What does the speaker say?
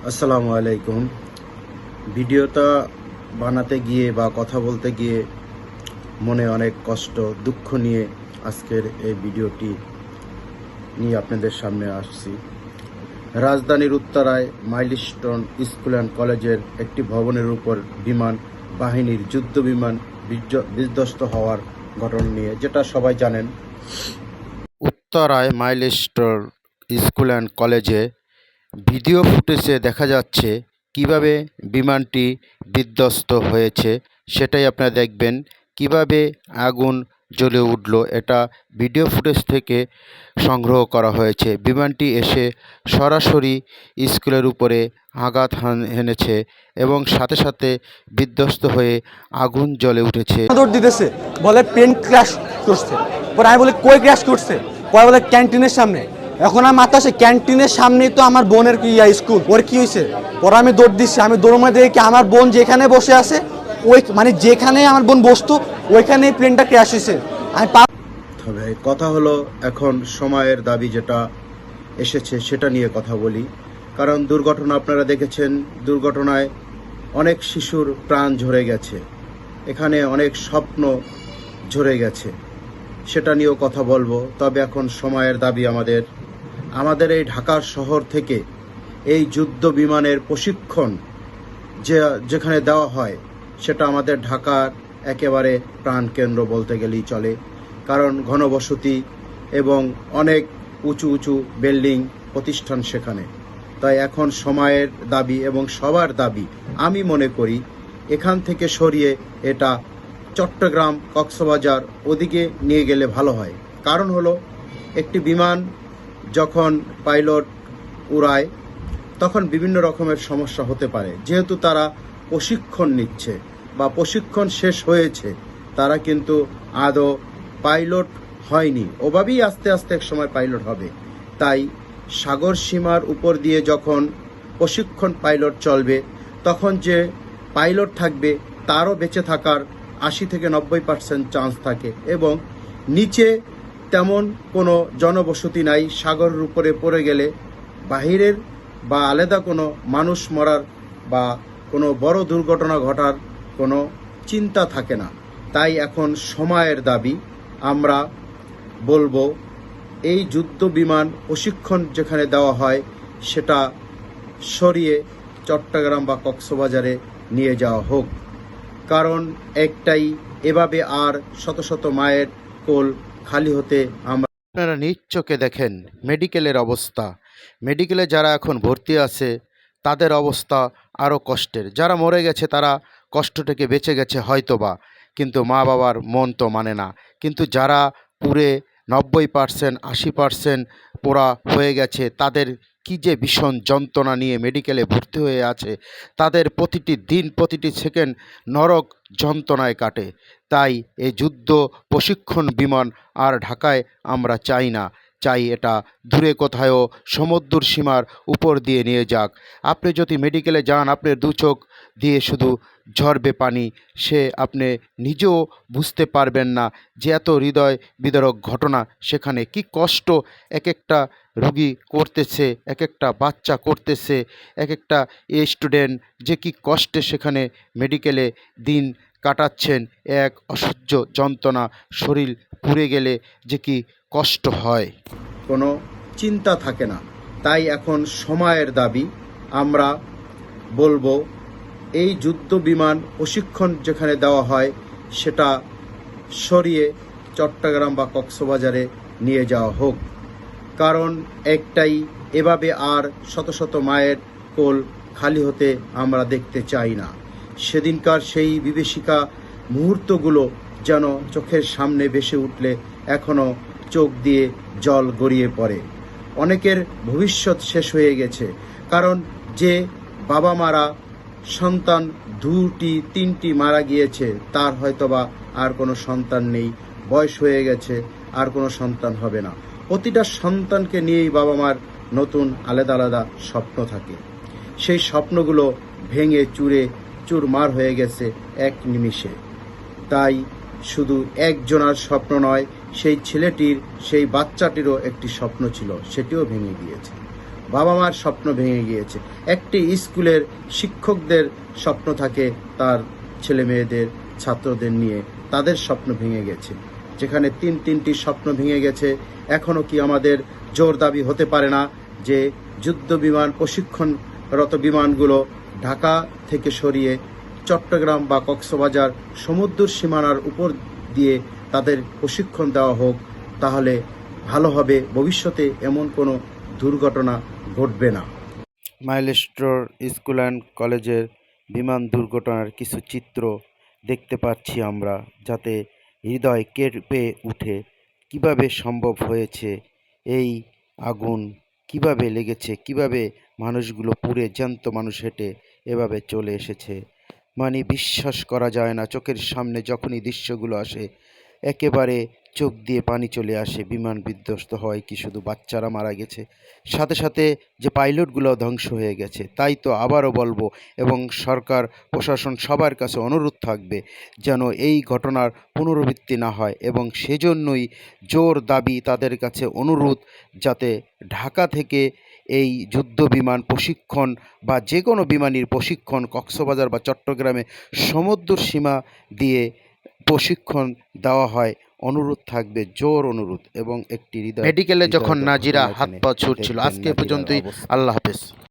আসসালামু আলাইকুম। ভিডিওটা বানাতে গিয়ে বা কথা বলতে গিয়ে মনে অনেক কষ্ট দুঃখ নিয়ে আজকের এই ভিডিওটি নিয়ে আপনাদের সামনে আসছি। রাজধানীর উত্তরায় মাইলস্টোন স্কুল অ্যান্ড কলেজের একটি ভবনের উপর বিমান বাহিনীর যুদ্ধ বিমান বিধ্বস্ত হওয়ার ঘটনা নিয়ে, যেটা সবাই জানেন। উত্তরায় মাইলস্টোন স্কুল অ্যান্ড কলেজে ভিডিও ফুটেজে দেখা যাচ্ছে কিভাবে বিমানটি বিধ্বস্ত হয়েছে, সেটাই আপনারা দেখবেন। কিভাবে আগুন জ্বলে উঠল, এটা ভিডিও ফুটেজ থেকে সংগ্রহ করা হয়েছে। বিমানটি এসে সরাসরি স্কুলের উপরে আঘাত হেনেছে এবং সাথে সাথে বিধ্বস্ত হয়ে আগুন জ্বলে উঠেছে। দৌড় দিতেছে, বলে প্লেন ক্র্যাশ করছে। পরে আমি বলি কই ক্র্যাশ করছে? পরে বলে ক্যান্টিনের সামনে। এখন আমার মাথা আসে ক্যান্টিনের সামনেই তো আমার বোনের কি স্কুল, ওর কি হয়েছে? পরে আমি দৌড় দিচ্ছি, আমি দৌড় মারে দেখি আমার বোন যেখানে বসে আছে ওই মানে যেখানে আমার বোন বসতো ওইখানেই প্লেনটা ক্র্যাশ হয়েছে। আমি তবে কথা হলো, এখন সময়ের দাবি যেটা এসেছে সেটা নিয়ে কথা বলি। কারণ দুর্ঘটনা আপনারা দেখেছেন, দুর্ঘটনায় অনেক শিশুর প্রাণ ঝরে গেছে, এখানে অনেক স্বপ্ন ঝরে গেছে, সেটা নিয়েও কথা বলবো। তবে এখন সময়ের দাবি আমাদের এই ঢাকার শহর থেকে এই যুদ্ধ বিমানের প্রশিক্ষণ যেখানে দেওয়া হয়, সেটা আমাদের ঢাকার একেবারে প্রাণকেন্দ্র বলতে গেলেই চলে। কারণ ঘনবসতি এবং অনেক উঁচু উঁচু বিল্ডিং প্রতিষ্ঠান সেখানে। তাই এখন সময়ের দাবি এবং সবার দাবি, আমি মনে করি এখান থেকে সরিয়ে এটা চট্টগ্রাম, কক্সবাজার ওদিকে নিয়ে গেলে ভালো হয়। কারণ হলো, একটি বিমান যখন পাইলট উড়ায় তখন বিভিন্ন রকমের সমস্যা হতে পারে। যেহেতু তারা প্রশিক্ষণ নিচ্ছে বা প্রশিক্ষণ শেষ হয়েছে, তারা কিন্তু আদৌ পাইলট হয়নি, ওভাবেই আস্তে আস্তে এক সময় পাইলট হবে। তাই সাগর সীমার উপর দিয়ে যখন প্রশিক্ষণ পাইলট চলবে, তখন যে পাইলট থাকবে তারও বেঁচে থাকার 80 থেকে 90% চান্স থাকে। এবং নিচে তেমন কোনো জনবসতি নাই, সাগরের উপরে পড়ে গেলে বাহিরের বা আলাদা কোনো মানুষ মরার বা কোনো বড় দুর্ঘটনা ঘটার কোনো চিন্তা থাকে না। তাই এখন সময়ের দাবি, আমরা বলবো এই যুদ্ধ বিমান প্রশিক্ষণ যেখানে দেওয়া হয় সেটা সরিয়ে চট্টগ্রাম বা কক্সবাজারে নিয়ে যাওয়া হোক। কারণ একটাই, এভাবে আর শত শত মায়ের কোল খালি হতে আপনারা নিজ চোখে দেখেন মেডিকেলের অবস্থা। মেডিকেলে যারা এখন ভর্তি আছে তাদের অবস্থা আরও কষ্টের। যারা মরে গেছে তারা কষ্ট থেকে বেঁচে গেছে হয়তোবা, কিন্তু মা বাবার মন তো মানে না। কিন্তু যারা পুরে 90%, 80% পোড়া হয়ে গেছে, তাদের কি যে ভীষণ যন্ত্রণা নিয়ে মেডিকেলে ভর্তি হয়ে আছে, তাদের প্রতিটি দিন প্রতিটি সেকেন্ড নরক যন্ত্রণায় কাটে। তাই এই যুদ্ধ প্রশিক্ষণ বিমান আর ঢাকায় আমরা চাই না। চাই এটা দূরে কোথাও সমুদ্র সীমার উপর দিয়ে নিয়ে যাক। আপনি যদি মেডিকেলে যান, আপনার দু চোখ দিয়ে শুধু ঝরবে পানি, সে আপনি নিজেও বুঝতে পারবেন না যে এত হৃদয় বিদারক ঘটনা সেখানে কি কষ্ট এক একটা রোগী করতেছে, এক একটা বাচ্চা করতেছে, এক একটা স্টুডেন্ট যে কি কষ্টে সেখানে মেডিকেলে দিন কাটাচ্ছেন। এক অসহ্য যন্ত্রণা, শরীর পুড়ে গেলে যে কি কষ্ট হয়, কোনো চিন্তা থাকে না। তাই এখন সময়ের দাবি, আমরা বলবো এই যুদ্ধ বিমান প্রশিক্ষণ যেখানে দেওয়া হয় সেটা সরিয়ে চট্টগ্রাম বা কক্সবাজারে নিয়ে যাওয়া হোক। কারণ একটাই, এভাবে আর শত শত মায়ের কোল খালি হতে আমরা দেখতে চাই না। সেদিনকার সেই বিভীষিকা মুহূর্তগুলো যেন চোখের সামনে ভেসে উঠলে এখনও চোখ দিয়ে জল গড়িয়ে পড়ে। অনেকের ভবিষ্যৎ শেষ হয়ে গেছে, কারণ যে বাবা মারা সন্তান 2টি 3টি মারা গিয়েছে, তার হয়তোবা আর কোনো সন্তান নেই, বয়স হয়ে গেছে, আর কোনো সন্তান হবে না। প্রতিটা সন্তানকে নিয়েই বাবা মার নতুন আলাদা আলাদা স্বপ্ন থাকে। সেই স্বপ্নগুলো ভেঙে চুরে চুরমার হয়ে গেছে এক নিমিষে। তাই শুধু একজনের স্বপ্ন নয়, সেই ছেলেটির, সেই বাচ্চাটিরও একটি স্বপ্ন ছিল, সেটিও ভেঙে গিয়েছে। বাবা মার স্বপ্ন ভেঙে গিয়েছে। একটি স্কুলের শিক্ষকদের স্বপ্ন থাকে তার ছেলে মেয়েদের, ছাত্রদের নিয়ে, তাদের স্বপ্ন ভেঙে গেছে। যেখানে তিনটি স্বপ্ন ভেঙে গেছে, এখনও কি আমাদের জোর দাবি হতে পারে না যে যুদ্ধ বিমান, প্রশিক্ষণরত বিমানগুলো ঢাকা থেকে সরিয়ে চট্টগ্রাম বা কক্সবাজার সমুদ্র সীমানার উপর দিয়ে তাদের প্রশিক্ষণ দেওয়া হোক? তাহলে ভালো হবে, ভবিষ্যতে এমন কোনো দুর্ঘটনা ঘটবে না। মাইলস্টোর স্কুল অ্যান্ড কলেজের বিমান দুর্ঘটনার কিছু চিত্র দেখতে পাচ্ছি আমরা, যাতে হৃদয় কেঁপে উঠে। কিভাবে সম্ভব হয়েছে? এই আগুন কিভাবে লেগেছে? কিভাবে মানুষগুলো পুড়ে জ্যান্ত মানুষ হেঁটে এভাবে চলে এসেছে? মানে বিশ্বাস করা যায় না। চোখের সামনে যখনই দৃশ্যগুলো আসে একেবারে চোখ দিয়ে পানি চলে আসে। বিমান বিধ্বস্ত হয় কি শুধু বাচ্চারা মারা গেছে, সাথে সাথে যে পাইলটগুলো ধ্বংস হয়ে গেছে। তাই তো আবারও বলবো, এবং সরকার প্রশাসন সবার কাছে অনুরোধ থাকবে যেন এই ঘটনার পুনরাবৃত্তি না হয়, এবং সেজন্যই জোর দাবি তাদের কাছে, অনুরোধ, যাতে ঢাকা থেকে এই যুদ্ধ বিমান প্রশিক্ষণ বা যে কোনো বিমানের প্রশিক্ষণ কক্সবাজার বা চট্টগ্রামে সমুদ্র সীমা দিয়ে প্রশিক্ষণ দেওয়া হয়। অনুরোধ থাকবে, জোর অনুরোধ। এবং একটি মেডিকেলে যখন নাজিরা হাত পা ছুটছিল। আজকে পর্যন্তই। আল্লাহ হাফেজ।